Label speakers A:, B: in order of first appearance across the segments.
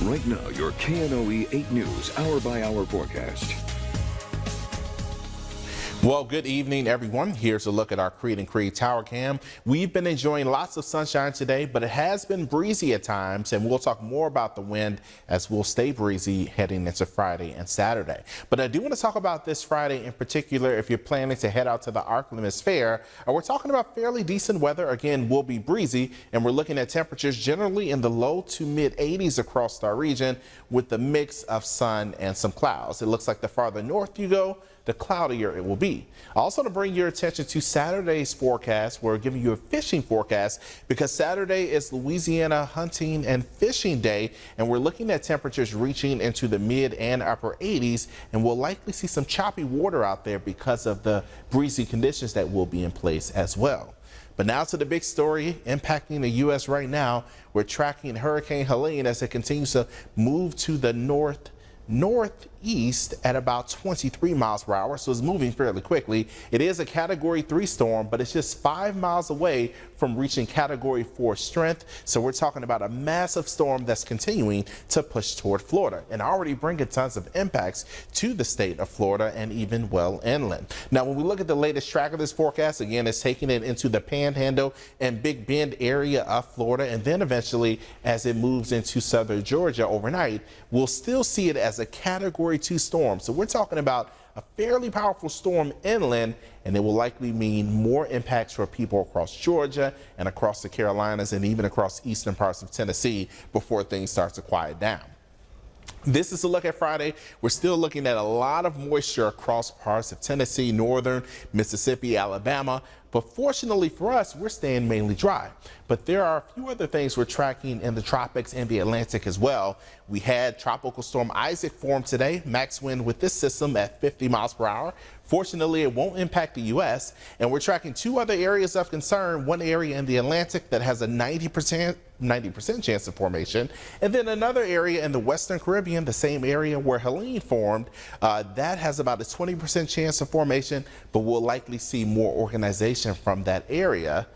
A: Right now, your KNOE 8 News hour-by-hour forecast.
B: Well, good evening, everyone. Here's a look at our Creed and Creed Tower Cam. We've been enjoying lots of sunshine today, but it has been breezy at times, and we'll talk more about the wind as we'll stay breezy heading into Friday and Saturday. But I do want to talk about this Friday in particular if you're planning to head out to the Arc Limits Fair. We're talking about fairly decent weather. Again, will be breezy, and we're looking at temperatures generally in the low to mid 80s across our region with the mix of sun and some clouds. It looks like the farther north you go, the cloudier it will be. Also, to bring your attention to Saturday's forecast, we're giving you a fishing forecast because Saturday is Louisiana Hunting and Fishing Day, and we're looking at temperatures reaching into the mid and upper 80s, and we'll likely see some choppy water out there because of the breezy conditions that will be in place as well. But now to the big story impacting the U.S. right now. We're tracking Hurricane Helene as it continues to move to the northeast at about 23 miles per hour, so it's moving fairly quickly. It is a Category 3 storm, but it's just 5 miles away from reaching Category 4 strength. So we're talking about a massive storm that's continuing to push toward Florida and already bringing tons of impacts to the state of Florida and even well inland. Now, when we look at the latest track of this forecast, again, it's taking it into the Panhandle and Big Bend area of Florida, and then eventually as it moves into southern Georgia overnight, we'll still see it as a Category 2 storm. So we're talking about a fairly powerful storm inland, and it will likely mean more impacts for people across Georgia and across the Carolinas and even across eastern parts of Tennessee before things start to quiet down. This is a look at Friday. We're still looking at a lot of moisture across parts of Tennessee, northern Mississippi, Alabama. But fortunately for us, we're staying mainly dry. But there are a few other things we're tracking in the tropics and the Atlantic as well. We had Tropical Storm Isaac form today, max wind with this system at 50 miles per hour. Fortunately, it won't impact the U.S. And we're tracking two other areas of concern, one area in the Atlantic that has a 90% chance of formation, and then another area in the Western Caribbean, the same area where Helene formed, that has about a 20% chance of formation, but we'll likely see more organization from that area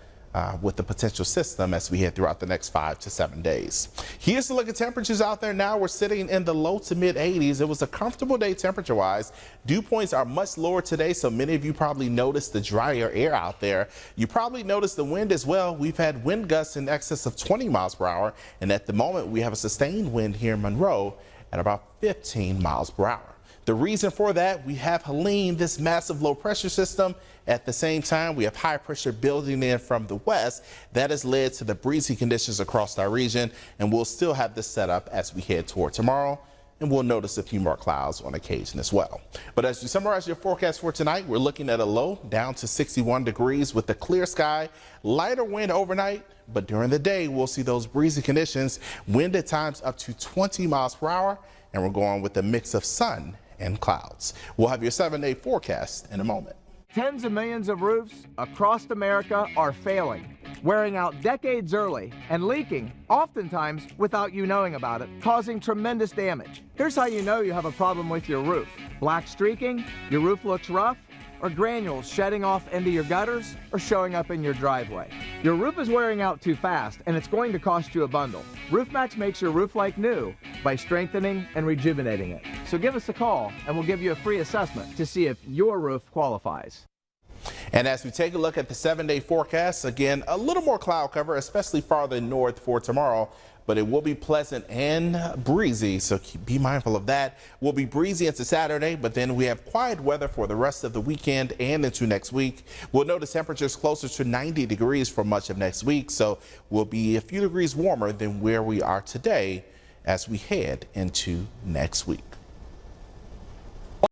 B: with the potential system as we head throughout the next 5 to 7 days. Here's a look at temperatures out there now. We're sitting in the low to mid 80s. It was a comfortable day temperature wise. Dew points are much lower today, so many of you probably noticed the drier air out there. You probably noticed the wind as well. We've had wind gusts in excess of 20 miles per hour, and at the moment we have a sustained wind here in Monroe at about 15 miles per hour. The reason for that, we have Helene, this massive low pressure system. At the same time, we have high pressure building in from the west. That has led to the breezy conditions across our region, and we'll still have this set up as we head toward tomorrow, and we'll notice a few more clouds on occasion as well. But as we summarize your forecast for tonight, we're looking at a low down to 61 degrees with a clear sky, lighter wind overnight, but during the day, we'll see those breezy conditions, wind at times up to 20 miles per hour, and we're going with a mix of sun and clouds. We'll have your 7-day forecast in a moment.
C: Tens of millions of roofs across America are failing, wearing out decades early and leaking, oftentimes without you knowing about it, causing tremendous damage. Here's how you know you have a problem with your roof. Black streaking, your roof looks rough, or granules shedding off into your gutters or showing up in your driveway. Your roof is wearing out too fast, and it's going to cost you a bundle. RoofMax makes your roof like new by strengthening and rejuvenating it. So give us a call, and we'll give you a free assessment to see if your roof qualifies.
B: And as we take a look at the 7-day forecast, again, a little more cloud cover, especially farther north for tomorrow, but it will be pleasant and breezy, so be mindful of that. We'll be breezy into Saturday, but then we have quiet weather for the rest of the weekend and into next week. We'll notice temperatures closer to 90 degrees for much of next week, so we'll be a few degrees warmer than where we are today as we head into next week.